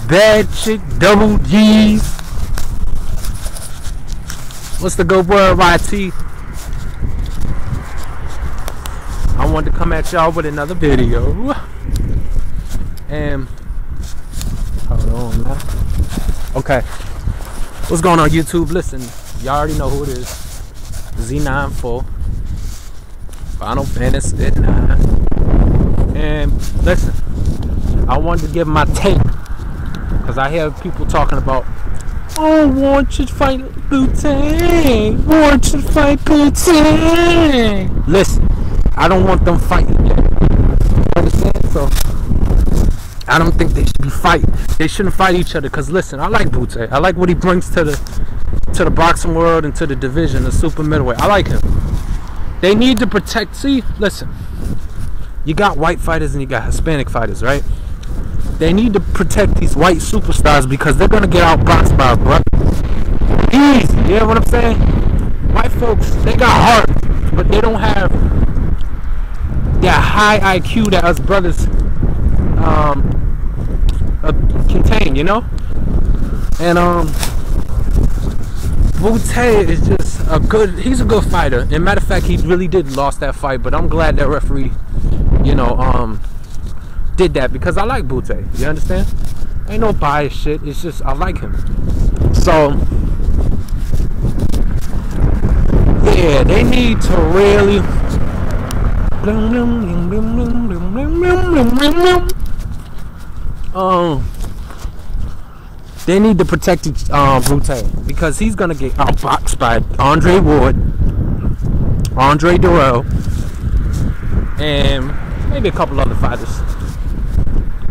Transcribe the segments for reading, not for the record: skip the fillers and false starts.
Bad chick, double G's. What's the good word, YT? I wanted to come at y'all with another video. And hold on now. Okay. What's going on, YouTube? Listen, y'all already know who it is. Z94. Final Fantasy 9. And listen, I wanted to give my take. Because I hear people talking about, oh, want you to fight Bute, want you to fight Bute. Listen, I don't want them fighting yet. Understand? So I don't think they should be fighting. They shouldn't fight each other. Because listen, I like Bute. I like what he brings to the boxing world and to the division, the super middleweight. I like him. They need to protect. See, listen, you got white fighters and you got Hispanic fighters, right? They need to protect these white superstars because they're gonna get outboxed by a brother. Easy, you know what I'm saying? White folks, they got heart, but they don't have that high IQ that us brothers contain, you know? And Bute is just he's a good fighter. And matter of fact, he really did lost that fight, but I'm glad that referee, you know, did that because I like Bute. You understand? Ain't no bias shit. It's just I like him. So yeah, they need to really they need to protect Bute because he's gonna get outboxed by Andre Ward, Andre Durrell, and maybe a couple other fighters.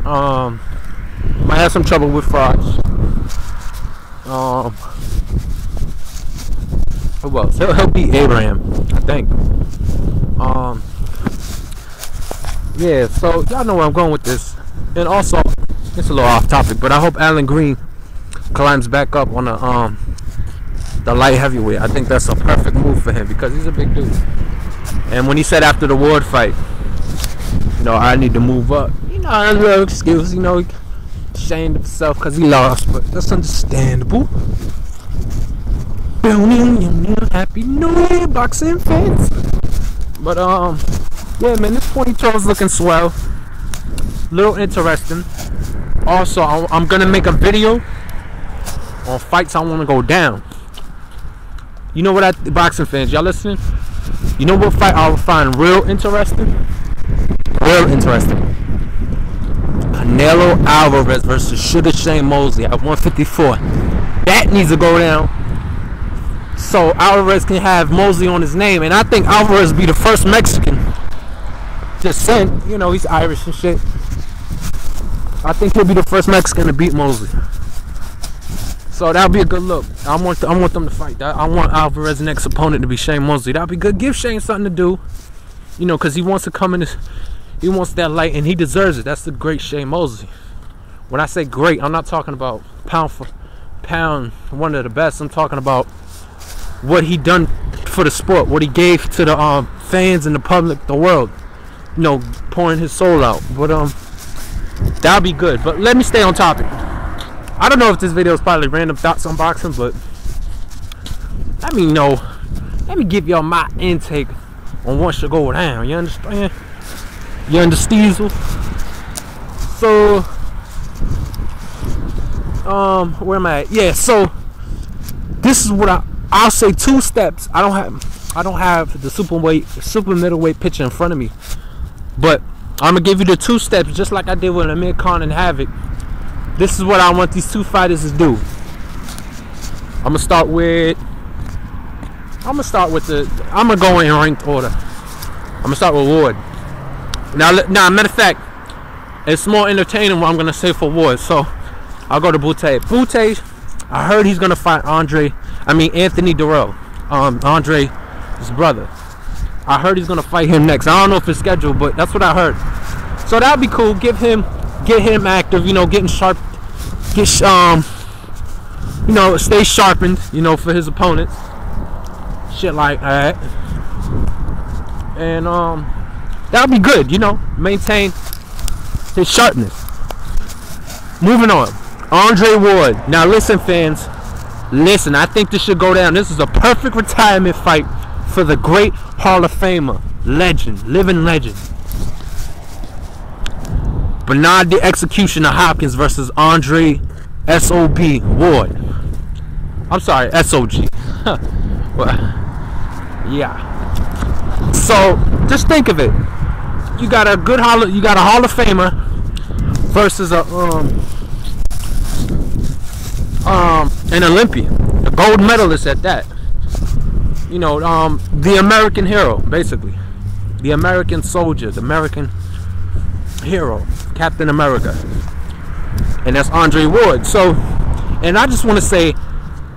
Might have some trouble with frauds. Well, he'll beat Abraham, I think. Yeah, so y'all know where I'm going with this. And also, it's a little off topic, but I hope Alan Green climbs back up on the light heavyweight. I think that's a perfect move for him because he's a big dude. And when he said after the Ward fight, you know, I need to move up. You know, a little excuse, you know, ashamed of himself because he lost, but that's understandable. Happy New Year, boxing fans. But yeah, man, this 2012 is looking swell. Little interesting. Also, I'm gonna make a video on fights I want to go down. You know what, boxing fans, y'all listening? You know what fight I would find real interesting? Real interesting. Canelo Alvarez versus Sugar Shane Mosley at 154. That needs to go down so Alvarez can have Mosley on his name. And I think Alvarez be the first Mexican descent. You know, he's Irish and shit. I think he'll be the first Mexican to beat Mosley. So that'll be a good look. I want them to fight. I want Alvarez's next opponent to be Shane Mosley. That'll be good. Give Shane something to do. You know, because he wants to come in this. He wants that light, and he deserves it. That's the great Shane Mosley. When I say great, I'm not talking about pound for pound, one of the best. I'm talking about what he done for the sport, what he gave to the fans and the public, the world. You know, pouring his soul out. But that'll be good. But let me stay on topic. I don't know if this video is probably random thoughts on boxing, but let me know. Let me give y'all my intake on what should go down. You understand? You understand? So where am I at? Yeah, so this is what I'll say 2 steps. I don't have the super middleweight picture in front of me, but I'm gonna give you the 2 steps just like I did with Amir Khan and Havoc. This is what I want these 2 fighters to do. I'm gonna go in ranked order. I'm gonna start with Ward. Now, matter of fact, it's more entertaining what I'm gonna say for Ward. So I'll go to Bute. Bute, I heard he's gonna fight Anthony Durrell, Andre's brother. I heard he's gonna fight him next. I don't know if it's scheduled, but that's what I heard. So that'll be cool. Get him active. You know, getting sharp. You know, stay sharpened. You know, for his opponents. Shit like that. and that'll be good. You know, maintain his sharpness. Moving on, Andre Ward. Now listen, fans. Listen, I think this should go down. This is a perfect retirement fight for the great Hall of Famer, legend, living legend. Bernard the Executioner Hopkins versus Andre S.O.B. Ward. I'm sorry, S.O.G. Well, yeah. So just think of it. You got a Hall of Famer versus an Olympian, a gold medalist at that. You know, the American hero, basically, the American soldier, the American hero, Captain America, and that's Andre Ward. So, and I just want to say,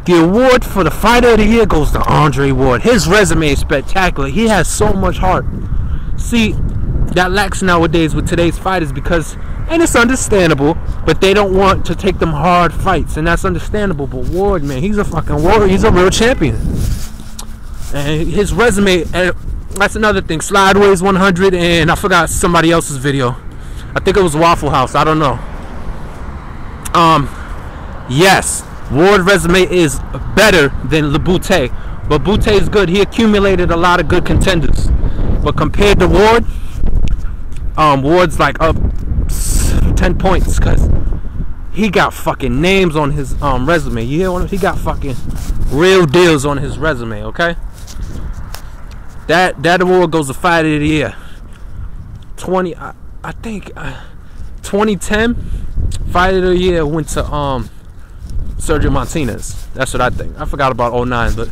the award for the Fighter of the Year goes to Andre Ward. His resume is spectacular. He has so much heart. See, that lacks nowadays with today's fighters because, and it's understandable, but they don't want to take them hard fights, and that's understandable. But Ward, man, he's a fucking warrior. He's a real champion. And his resume, that's another thing. Slideways 100, and I forgot somebody else's video. I think it was Waffle House. I don't know. Yes, Ward's resume is better than Bute, but Bute is good. He accumulated a lot of good contenders. But compared to Ward, Ward's like up 10 points because he got fucking names on his resume. You hear what? He got fucking real deals on his resume. Okay. That award goes to Fighter of the Year. I think 2010 Fighter of the Year went to Sergio Martinez. That's what I think. I forgot about 09, but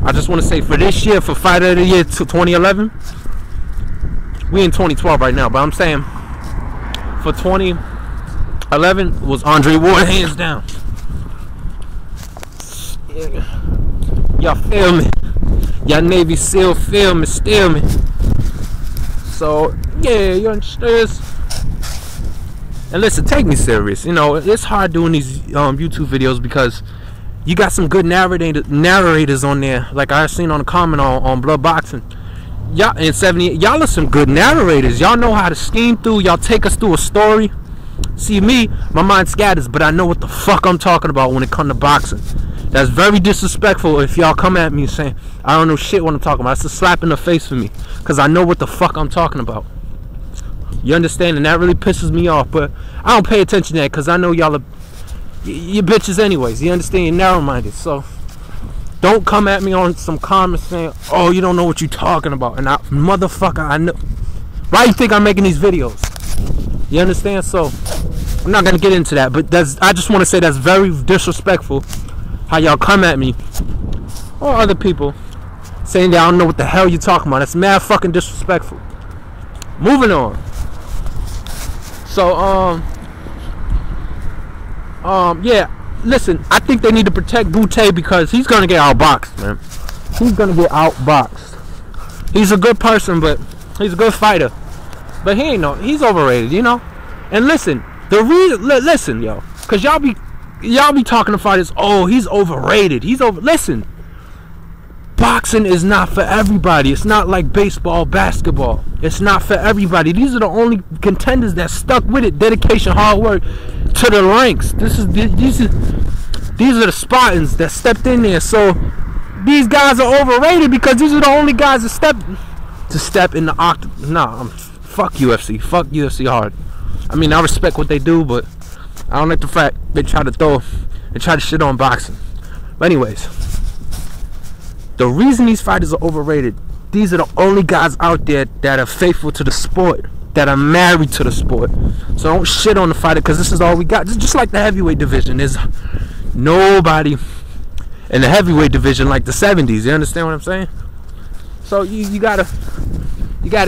I just want to say for this year, for Fighter of the Year to 2011, we in 2012 right now, but I'm saying for 2011 was Andre Ward, hands down. Y'all feel me? Y'all Navy SEAL feel me, steal me. So yeah, you understand? And listen, take me serious. You know, it's hard doing these YouTube videos because you got some good narrators on there. Like I seen on the comment on Blood Boxing. Y'all in 78, y'all are some good narrators. Y'all know how to scheme through. Y'all take us through a story. See me, my mind scatters, but I know what the fuck I'm talking about when it comes to boxing. That's very disrespectful if y'all come at me saying I don't know shit what I'm talking about. That's a slap in the face for me, because I know what the fuck I'm talking about. You understand? And that really pisses me off, but I don't pay attention to that because I know y'all are you bitches anyways. You understand? You're narrow-minded. So don't come at me on some comments saying, oh, you don't know what you're talking about. And motherfucker, I know. Why you think I'm making these videos? You understand? So I'm not gonna get into that, but I just want to say that's very disrespectful how y'all come at me or other people saying that I don't know what the hell you're talking about. That's mad fucking disrespectful. Moving on. So yeah, listen, I think they need to protect Bute because he's gonna get outboxed, man. He's gonna get outboxed. He's a good person, but he's a good fighter. But he's overrated, you know. And listen, listen, yo, cause y'all be talking to fighters. Oh, he's overrated. Listen, boxing is not for everybody. It's not like baseball, basketball. It's not for everybody. These are the only contenders that stuck with it. Dedication, hard work to the ranks. These are the Spartans that stepped in there. So these guys are overrated because these are the only guys that step in the octagon. Nah, fuck UFC. Fuck UFC hard. I mean, I respect what they do, but I don't like the fact they try to shit on boxing. But anyways, the reason these fighters are overrated, these are the only guys out there that are faithful to the sport, that are married to the sport. So don't shit on the fighter because this is all we got. Just like the heavyweight division, there's nobody in the heavyweight division like the 70s. You understand what I'm saying? So you gotta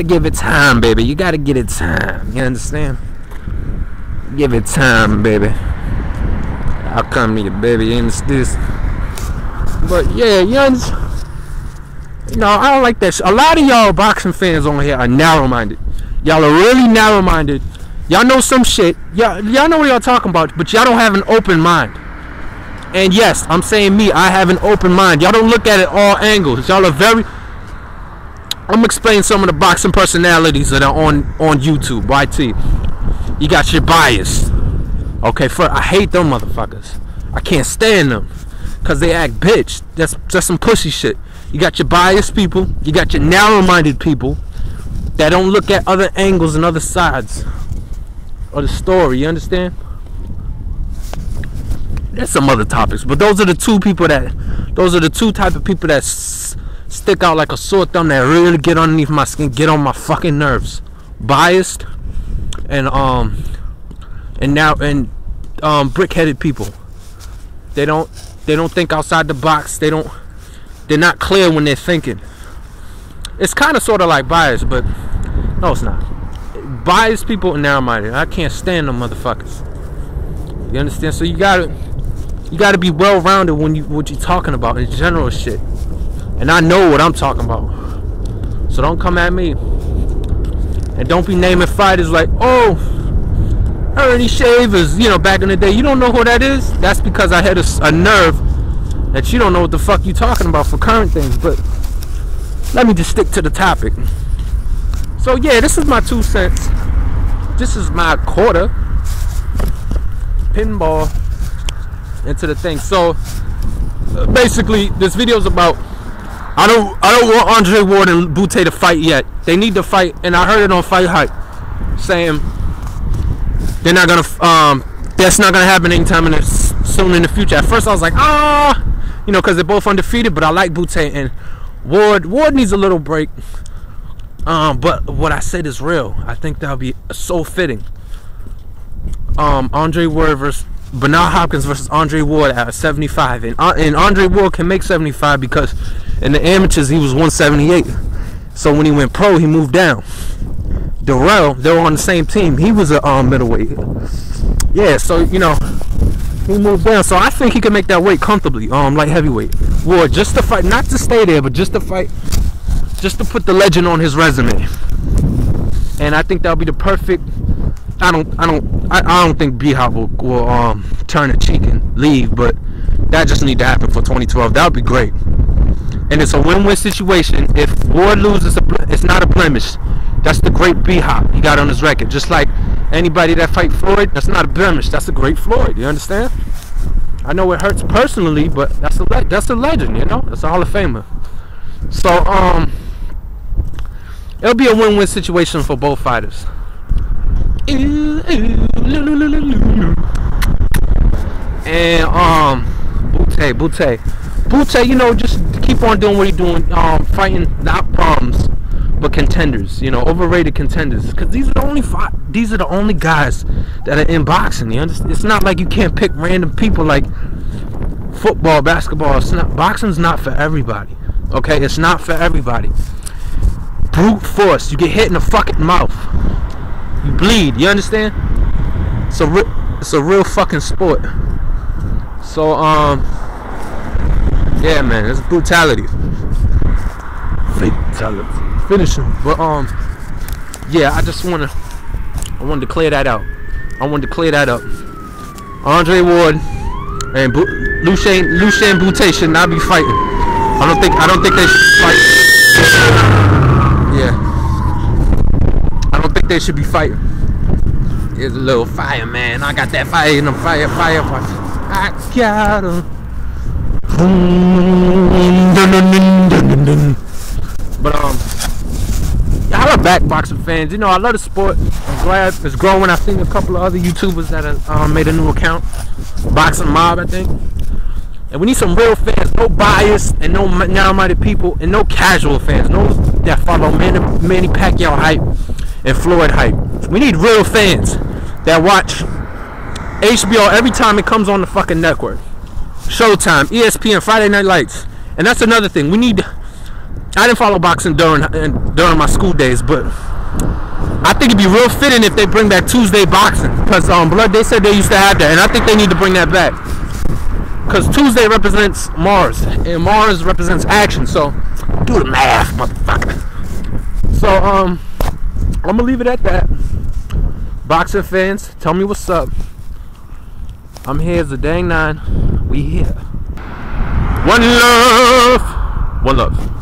give it time, baby. You gotta get it time. You understand? Give it time, baby. I'll come to you, baby. You understand? But yeah, you understand? You know, I don't like that a lot of y'all boxing fans on here are narrow-minded. Y'all are really narrow-minded. Y'all know some shit. Y'all know what y'all talking about, but y'all don't have an open mind. And yes, I'm saying me, I have an open mind. Y'all don't look at it all angles. Y'all are very... I'm explaining some of the boxing personalities that are on YouTube. YT, you got your bias. Okay, I hate them motherfuckers. I can't stand them because they act bitch. That's some pussy shit. You got your biased people. You got your narrow-minded people that don't look at other angles and other sides of the story. You understand? There's some other topics, but those are the two type of people that stick out like a sore thumb, that really get underneath my skin, get on my fucking nerves. Biased and brick-headed people. They don't think outside the box. They're not clear when they're thinking. It's kind of sort of like bias, but no, it's not. Biased people and narrow-minded. I can't stand them motherfuckers. You understand? So you gotta be well-rounded when what you're talking about in general shit. And I know what I'm talking about. So don't come at me. And don't be naming fighters like, oh, Ernie Shavers, you know, back in the day. You don't know who that is? That's because I had a nerve that you don't know what the fuck you talking about for current things. But let me just stick to the topic. So yeah, this is my 2 cents. This is my quarter pinball into the thing. So basically, this video is about, I don't want Andre Ward and Bute to fight yet. They need to fight, and I heard it on Fight Hype saying they're not gonna that's not gonna happen anytime soon in the future. At first I was like, you know, because they're both undefeated, but I like Bute and Ward needs a little break. But what I said is real. I think that'll be so fitting. Andre Ward versus Bernard Hopkins versus Andre Ward at 75, and Andre Ward can make 75 because in the amateurs he was 178. So when he went pro, he moved down. Darrell, they were on the same team. He was a middleweight. Yeah, so you know, he moved down. So I think he can make that weight comfortably. Light heavyweight. Ward, just to fight, not to stay there, but just to fight, just to put the legend on his resume. And I think that'll be the perfect. I don't think B-Hop will turn a cheek and leave, but that just need to happen for 2012. That would be great. And it's a win-win situation. If Ward loses, it's not a blemish. That's the great B-Hop he got on his record. Just like anybody that fight Floyd, that's not a blemish. That's a great Floyd. You understand? I know it hurts personally, but that's a legend. You know, that's a Hall of Famer. So it'll be a win-win situation for both fighters. And Bute, you know, just keep on doing what you're doing, fighting not bombs but contenders, you know, overrated contenders, because these are the only guys that are in boxing. You understand? It's not like you can't pick random people like football, basketball. Boxing's not for everybody. Okay, it's not for everybody. Brute force, you get hit in the fucking mouth, you bleed. You understand? It's a real fucking sport. So yeah, man, it's brutality. Fatality. Finish him. But yeah, I wanted to clear that out. Andre Ward and Lucian Bute should not be fighting. I don't think they should fight. Yeah. I don't think they should be fighting. Here's a little fire, man. I got that fire in the fire. I got him. But I love back boxing fans. You know, I love the sport. I'm glad it's growing. I've seen a couple of other YouTubers that have made a new account, Boxing Mob, I think. And we need some real fans, no bias and no narrow-minded people, and no casual fans, no that follow Manny Pacquiao hype and Floyd hype. We need real fans that watch HBO every time it comes on the fucking network. Showtime, ESPN, Friday Night Lights. And that's another thing. I didn't follow boxing during my school days, but I think it'd be real fitting if they bring back Tuesday boxing, because Blood, they said they used to have that, and I think they need to bring that back, because Tuesday represents Mars and Mars represents action. So do the math, motherfucker. So I'm gonna leave it at that. Boxing fans, tell me what's up. I'm here as the dang nine. We here. One love.